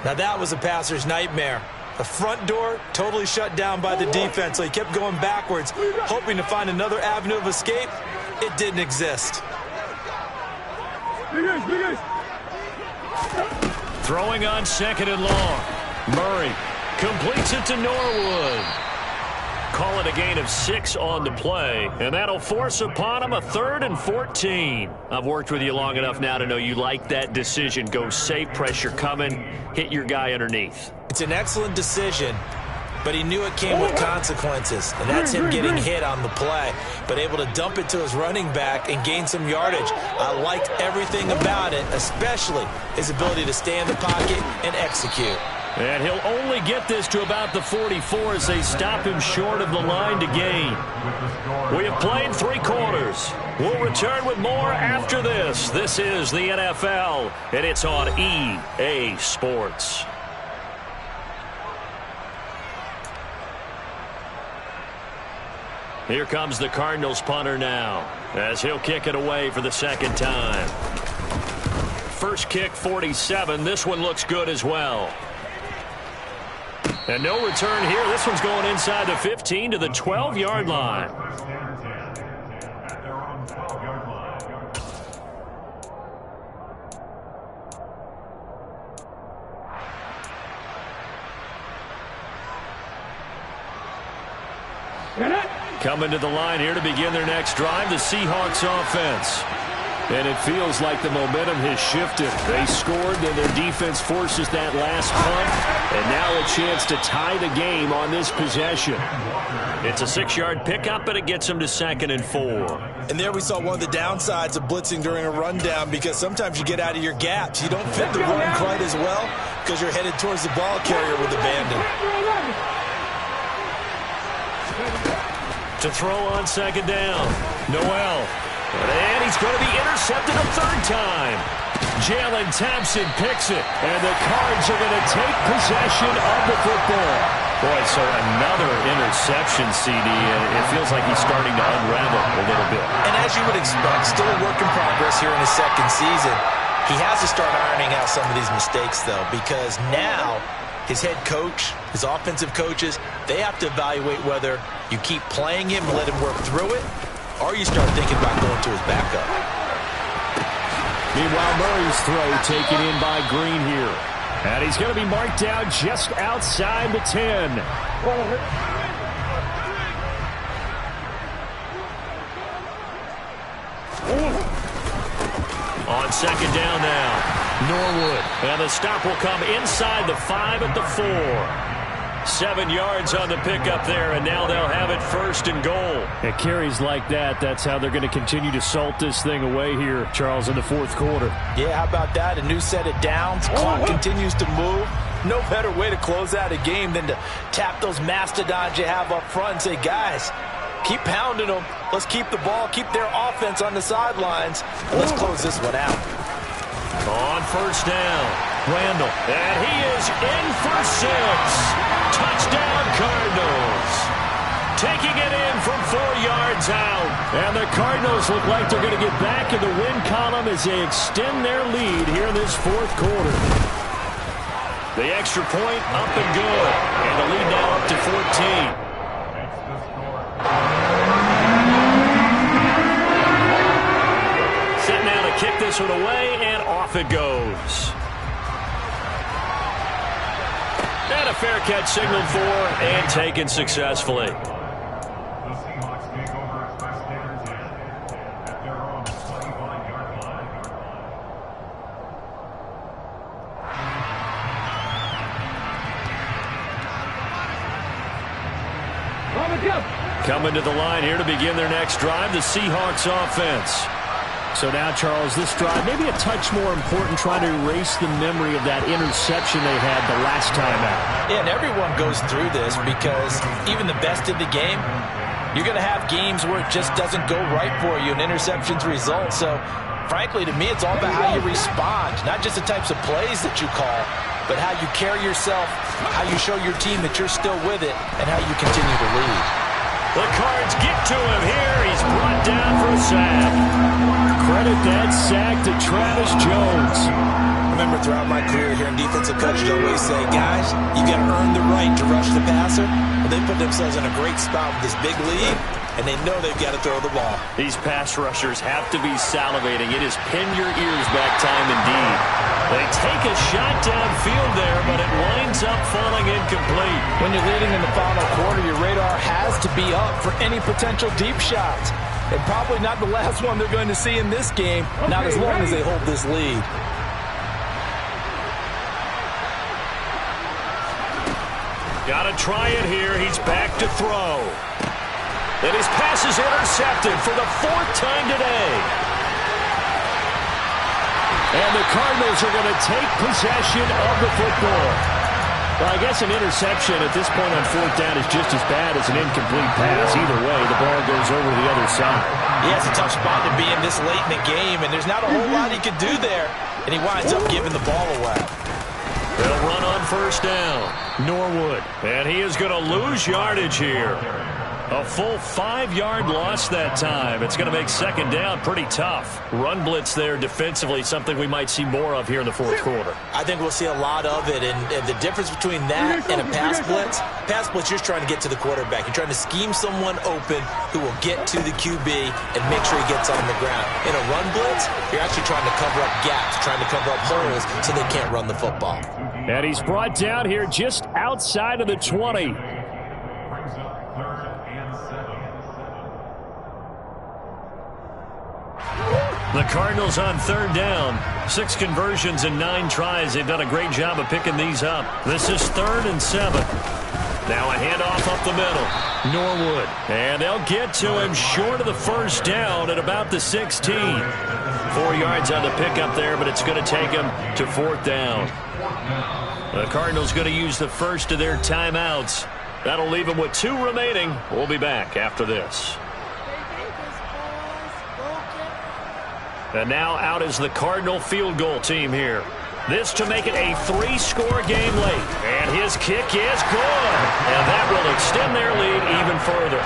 Now that was a passer's nightmare. The front door totally shut down by the defense, so he kept going backwards, hoping to find another avenue of escape. It didn't exist.
Throwing on 2nd and long. Murray completes it to Norwood. Call it a gain of 6 on the play, and that'll force upon him a 3rd and 14. I've worked with you long enough now to know you like that decision. Go safe, pressure coming, hit your guy underneath.
It's an excellent decision, but he knew it came with consequences, and that's him getting hit on the play, but able to dump it to his running back and gain some yardage. I liked everything about it, especially his ability to stay in the pocket and execute.
And he'll only get this to about the 44 as they stop him short of the line to gain. We have played 3 quarters. We'll return with more after this. This is the NFL, and it's on EA Sports. Here comes the Cardinals punter now, as he'll kick it away for the 2nd time. First kick, 47. This one looks good as well. And no return here. This one's going inside the 15 to the 12-yard line. Coming to the line here to begin their next drive, the Seahawks offense. And it feels like the momentum has shifted. They scored, then their defense forces that last punt. And now a chance to tie the game on this possession. It's a 6-yard pickup, but it gets them to 2nd and 4.
And there we saw one of the downsides of blitzing during a rundown, because sometimes you get out of your gaps. You don't fit the run quite as well because you're headed towards the ball carrier with abandon.
To throw on 2nd down. Noel. And he's going to be intercepted a 3rd time. Jalen Thompson picks it, and the Cards are going to take possession of the football. Boy, so another interception, CD, and it feels like he's starting to unravel a little bit.
And as you would expect, still a work in progress here in his 2nd season. He has to start ironing out some of these mistakes, though, because now his head coach, his offensive coaches, they have to evaluate whether you keep playing him and let him work through it, or you start thinking about going to his backup.
Meanwhile, Murray's throw taken in by Green here. And he's going to be marked down just outside the 10. On 2nd down now, Norwood. And the stop will come inside the 5 at the 4. 7 yards on the pickup there, and now they'll have it 1st and goal. It carries like that. That's how they're going to continue to salt this thing away here, Charles, in the 4th quarter.
Yeah, how about that? A new set of downs. Clock continues to move. No better way to close out a game than to tap those mastodons you have up front and say, guys, keep pounding them. Let's keep the ball, keep their offense on the sidelines, and let's close this one out.
On 1st down, Randall. And he is in for 6. Touchdown, Cardinals. Taking it in from 4 yards out. And the Cardinals look like they're going to get back in the win column as they extend their lead here in this 4th quarter. The extra point up and good. And the lead now up to 14. Set now to kick this one away, and off it goes. And a fair catch signaled for and taken successfully. Coming to the line here to begin their next drive, the Seahawks offense. So now, Charles, this drive maybe a touch more important, trying to erase the memory of that interception they had the last time out.
Yeah, and everyone goes through this because even the best in the game, you're going to have games where it just doesn't go right for you and interceptions result. So, frankly, to me, it's all about how you respond, not just the types of plays that you call, but how you carry yourself, how you show your team that you're still with it, and how you continue to lead.
The Cards get to him here. He's brought down for a sack.
credit that sack to Travis Jones.
I remember throughout my career hearing defensive coaches always say, guys, you got to earn the right to rush the passer. Well, they put themselves in a great spot with this big lead, and they know they've got to throw the ball.
These pass rushers have to be salivating. It is pin your ears back time indeed. They take a shot downfield there, but it winds up falling incomplete.
When you're leading in the final quarter, your radar has to be up for any potential deep shots. And probably not the last one they're going to see in this game, not as long as they hold this lead.
Got to try it here. He's back to throw. And his pass is intercepted for the 4th time today. And the Cardinals are going to take possession of the football. Well, I guess an interception at this point on 4th down is just as bad as an incomplete pass. Either way, the ball goes over the other side.
Yeah, it's a tough spot to be in this late in the game, and there's not a whole lot he could do there. And he winds up giving the ball away.
They'll run on 1st down. Norwood. And he is going to lose yardage here. A full 5-yard loss that time. It's going to make 2nd down pretty tough. Run blitz there defensively, something we might see more of here in the 4th quarter.
I think we'll see a lot of it, and the difference between that and a pass blitz, you're trying to get to the quarterback. You're trying to scheme someone open who will get to the QB and make sure he gets on the ground. In a run blitz, you're actually trying to cover up gaps, trying to cover up holes so they can't run the football.
And he's brought down here just outside of the 20. The Cardinals on 3rd down. 6 conversions and 9 tries. They've done a great job of picking these up. This is 3rd and 7. Now a handoff up the middle. Norwood. And they'll get to him short of the 1st down at about the 16. 4 yards on the pickup there, but it's going to take him to 4th down. The Cardinals going to use the first of their timeouts. That'll leave them with 2 remaining. We'll be back after this. And now out is the Cardinal field goal team here. This to make it a 3-score game late. And his kick is good. And that will extend their lead even further.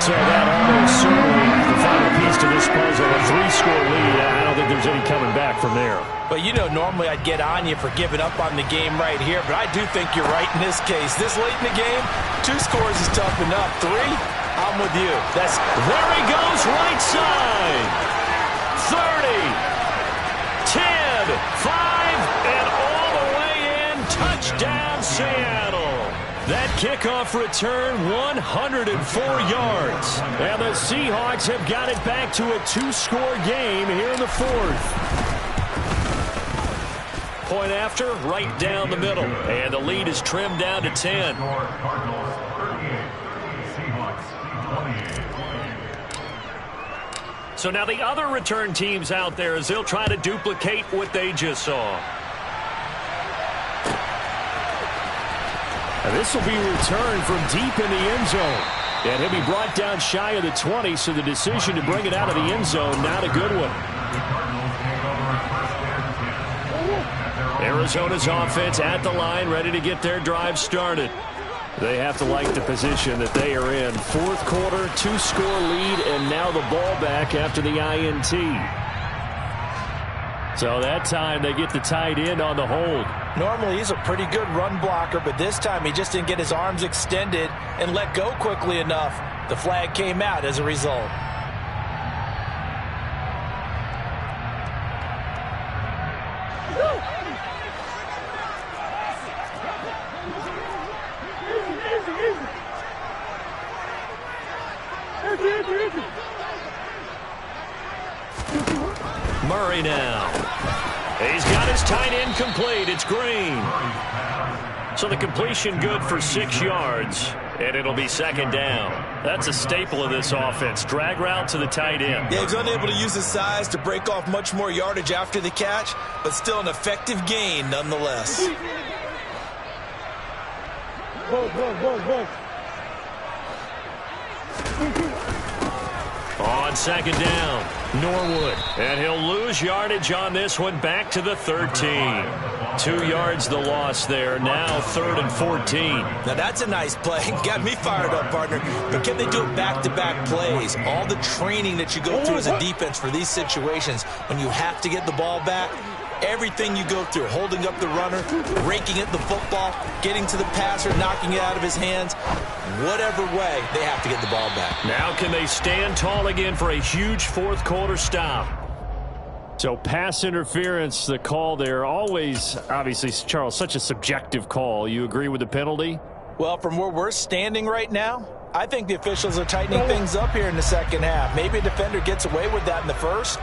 So that almost certainly the final piece to this puzzle. A 3-score lead. I don't think there's any coming back from there.
But you know, normally I'd get on you for giving up on the game right here. But I do think you're right in this case. This late in the game, 2 scores is tough enough. 3, I'm with you.
There he goes, right side. 30, 10, 5, and all the way in. Touchdown, Seattle. That kickoff return, 104 yards. And the Seahawks have got it back to a 2-score game here in the 4th. Point after, right down the middle. And the lead is trimmed down to 10. So now the other return teams out there as they'll try to duplicate what they just saw. And this will be returned from deep in the end zone. And he'll be brought down shy of the 20, so the decision to bring it out of the end zone, not a good one. Arizona's offense at the line, ready to get their drive started. They have to like the position that they are in. 4th quarter, 2-score lead, and now the ball back after the INT. So that time they get the tight end on the hold.
Normally he's a pretty good run blocker, but this time he just didn't get his arms extended and let go quickly enough. The flag came out as a result.
Murray now. He's got his tight end complete. It's Green. So the completion good for 6 yards, and it'll be 2nd down. That's a staple of this offense. Drag route to the tight end.
Yeah, he's unable to use his size to break off much more yardage after the catch, but still an effective gain nonetheless.
On 2nd down, Norwood. And he'll lose yardage on this one back to the 13.
2 yards the loss there. Now 3rd and 14.
Now that's a nice play. Got me fired up, partner. But can they do it back-to-back plays? All the training that you go through as a defense for these situations, when you have to get the ball back, everything you go through, holding up the runner, raking at the football, getting to the passer, knocking it out of his hands, whatever way, they have to get the ball back.
Now can they stand tall again for a huge fourth quarter stop? So pass interference, the call there. Always, obviously, Charles, such a subjective call. You agree with the penalty?
Well, from where we're standing right now, I think the officials are tightening things up here in the second half. Maybe a defender gets away with that in the first,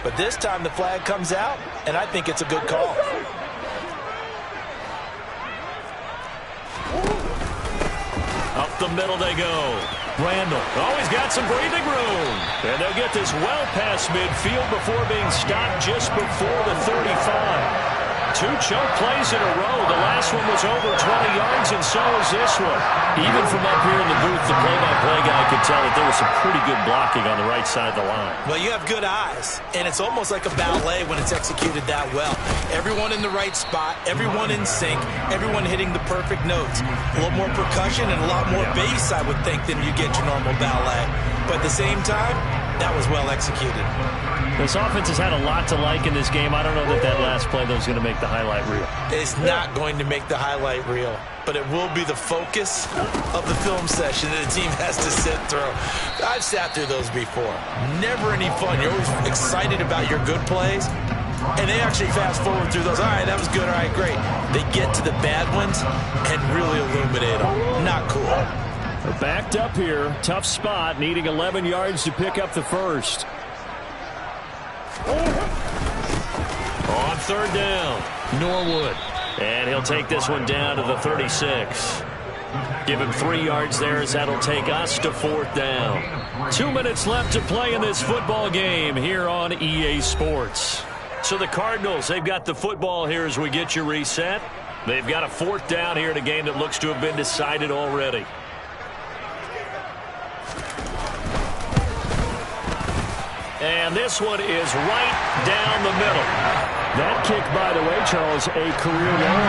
but this time the flag comes out, and I think it's a good call.
Up the middle they go. Randall always got some breathing room. And they'll get this well past midfield before being stopped just before the 35. 2 choke plays in a row. The last one was over 20 yards, and so is this one. Even from up here in the booth, the play-by-play guy could tell that there was some pretty good blocking on the right side of the line.
Well, you have good eyes, and it's almost like a ballet when it's executed that well. Everyone in the right spot, everyone in sync, everyone hitting the perfect notes. A little more percussion and a lot more bass, I would think, than you get your normal ballet. But at the same time, that was well executed.
This offense has had a lot to like in this game. I don't know that that last play, though, is going to make the highlight reel.
It's not going to make the highlight reel, but it will be the focus of the film session that the team has to sit through. I've sat through those before. Never any fun. You're always excited about your good plays, and they actually fast forward through those. All right, that was good. All right, great. They get to the bad ones and really illuminate them. Not cool.
They're backed up here. Tough spot, needing 11 yards to pick up the first. On 3rd down, Norwood. And he'll take this one down to the 36. Give him 3 yards there as that'll take us to 4th down. 2 minutes left to play in this football game here on EA Sports. So the Cardinals, they've got the football here as we get you reset. They've got a 4th down here in a game that looks to have been decided already. And this one is right down the middle. That kick, by the way, Charles, a career long.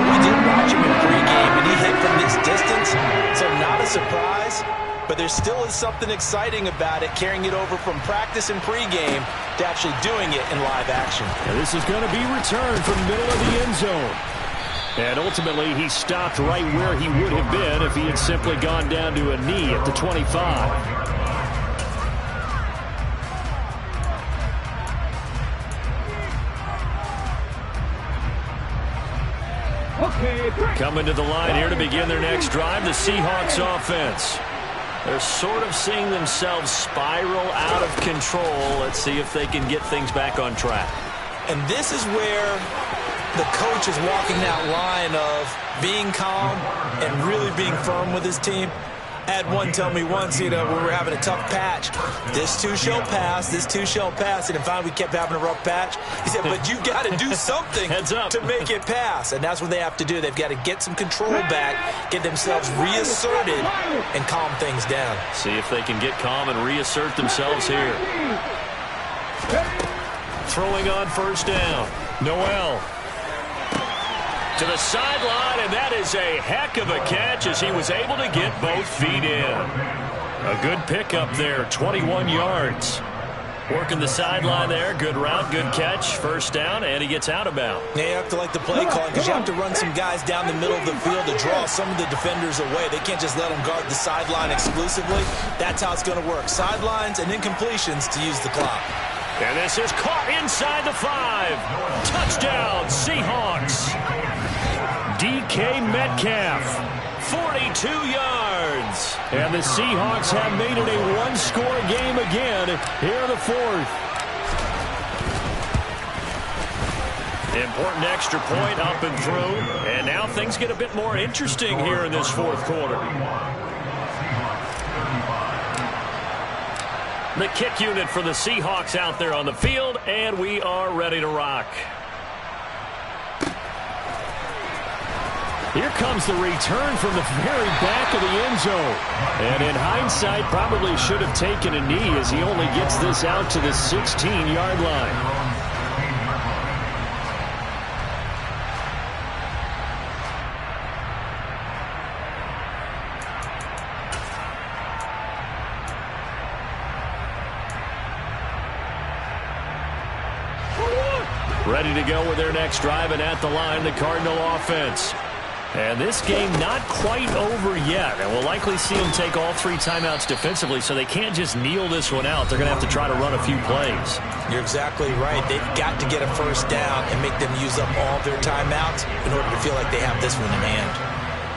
We did watch him in pregame, and he hit from this distance, so not a surprise. But there still is something exciting about it, carrying it over from practice and pregame to actually doing it in live action.
And this is going to be returned from the middle of the end zone. And ultimately, he stopped right where he would have been if he had simply gone down to a knee at the 25. Coming to the line here to begin their next drive, the Seahawks offense. They're sort of seeing themselves spiral out of control. Let's see if they can get things back on track.
And this is where the coach is walking that line of being calm and really being firm with his team. I had one tell me once, when we were having a tough patch, this too shall pass, this too shall pass, and finally we kept having a rough patch. He said, but you got to do something to make it pass, and that's what they have to do. They've got to get some control back, get themselves reasserted, and calm things down.
See if they can get calm and reassert themselves here. Throwing on 1st down, Noel. To the sideline, and that is a heck of a catch as he was able to get both feet in. A good pickup there, 21 yards. Working the sideline there, good route, good catch, 1st down, and he gets out of bounds.
Yeah, you have to like the play calling because you have to run some guys down the middle of the field to draw some of the defenders away. They can't just let them guard the sideline exclusively. That's how it's going to work. Sidelines and incompletions to use the clock.
And this is caught inside the 5. Touchdown, Seahawks. DK Metcalf, 42 yards. And the Seahawks have made it a one-score game again here in the 4th. Important extra point up and through. And now things get a bit more interesting here in this 4th quarter. The kick unit for the Seahawks out there on the field, and we are ready to rock. Here comes the return from the very back of the end zone. And in hindsight, probably should have taken a knee as he only gets this out to the 16-yard line. Ready to go with their next drive, and at the line, the Cardinal offense. And this game not quite over yet. And we'll likely see them take all 3 timeouts defensively, so they can't just kneel this one out. They're going to have to try to run a few plays.
You're exactly right. They've got to get a first down and make them use up all their timeouts in order to feel like they have this one in hand.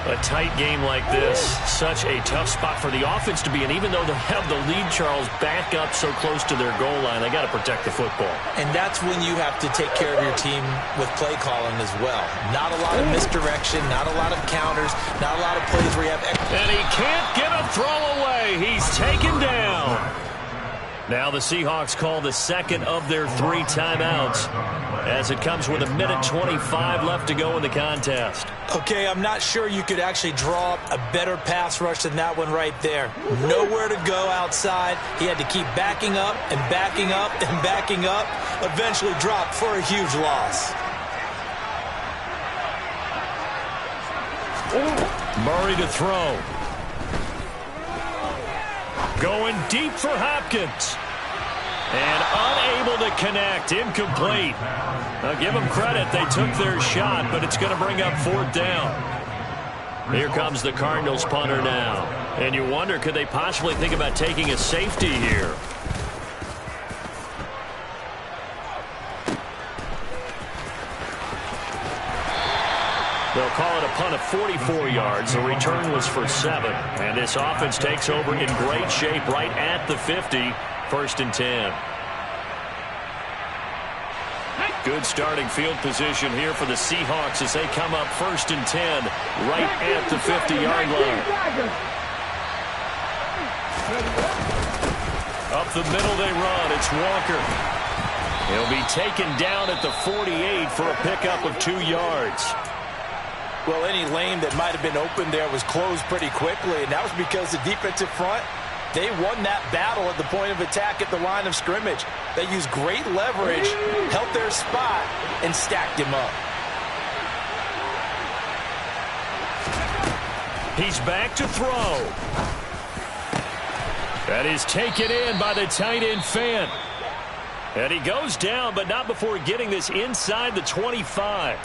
A tight game like this, such a tough spot for the offense to be in. Even though they have the lead, Charles, back up so close to their goal line, they got to protect the football.
And that's when you have to take care of your team with play calling as well. Not a lot of misdirection, not a lot of counters, not a lot of plays where you have...
And he can't get a throw away. He's taken down. Now the Seahawks call the second of their 3 timeouts as it comes with 1:25 left to go in the contest.
Okay, I'm not sure you could actually draw up a better pass rush than that one right there. Nowhere to go outside. He had to keep backing up and backing up and backing up. Eventually dropped for a huge loss.
Murray to throw. Going deep for Hopkins. And unable to connect. Incomplete. Now give them credit. They took their shot, but it's going to bring up 4th down. Here comes the Cardinals punter now. And you wonder, could they possibly think about taking a safety here? They'll call it a punt of 44 yards. The return was for 7. And this offense takes over in great shape right at the 50. 1st and 10. Good starting field position here for the Seahawks as they come up 1st and 10 right at the 50-yard line. Up the middle they run. It's Walker. He'll be taken down at the 48 for a pickup of 2 yards.
Well, any lane that might have been open there was closed pretty quickly, and that was because the defensive front, they won that battle at the point of attack at the line of scrimmage. They used great leverage, held their spot, and stacked him up.
He's back to throw. That is taken in by the tight end Fant. And he goes down, but not before getting this inside the 25.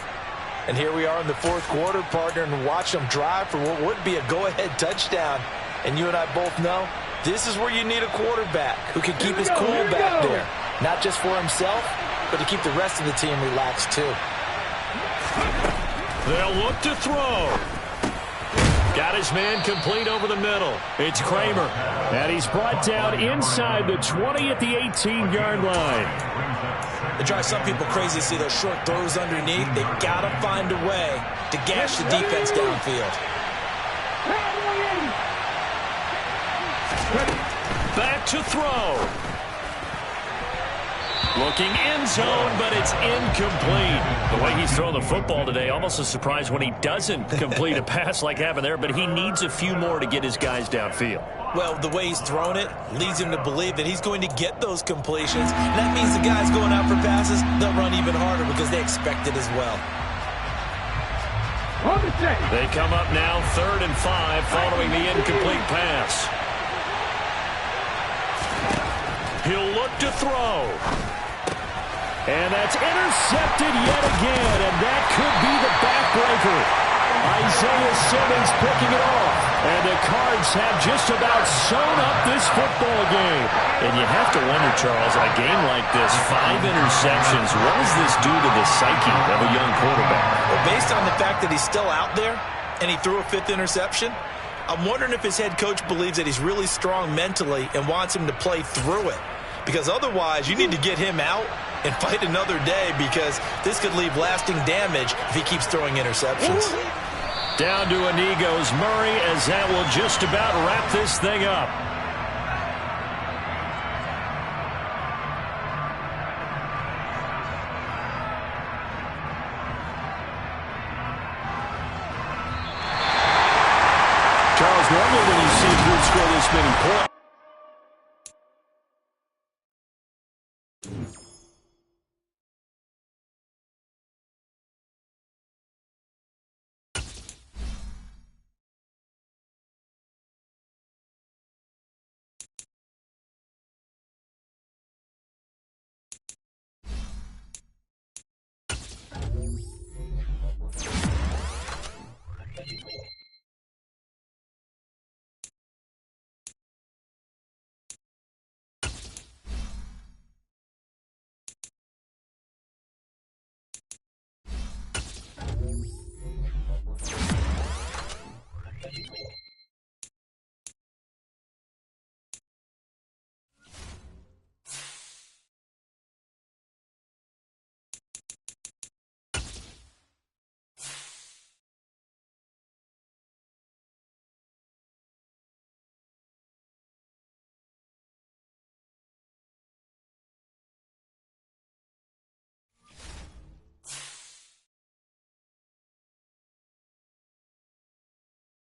And here we are in the 4th quarter, partner, and watch them drive for what would be a go-ahead touchdown. And you and I both know this is where you need a quarterback who can keep his cool back there. Not just for himself, but to keep the rest of the team relaxed too.
They'll look to throw. Got his man complete over the middle. It's Kramer. And he's brought down inside the 20 at the 18-yard line.
It drives some people crazy to see those short throws underneath. They've got to find a way to gash the defense downfield.
Back to throw. Looking end zone, but it's incomplete. The way he's throwing the football today, almost a surprise when he doesn't complete a pass like happened there, but he needs a few more to get his guys downfield.
Well, the way he's thrown it leads him to believe that he's going to get those completions. And that means the guys going out for passes, they'll run even harder because they expect it as well.
They come up now 3rd and 5 following the incomplete pass. He'll look to throw. And that's intercepted yet again, and that could be the backbreaker. Isaiah Simmons picking it off. And the Cards have just about sewn up this football game. And you have to wonder, Charles, a game like this, 5 interceptions, what does this do to the psyche of a young quarterback?
Well, based on the fact that he's still out there and he threw a 5th interception, I'm wondering if his head coach believes that he's really strong mentally and wants him to play through it. Because otherwise, you need to get him out and fight another day, because this could leave lasting damage if he keeps throwing interceptions.
Down to a knee goes Murray, as that will just about wrap this thing up. Charles, normally when you see a group score this many points,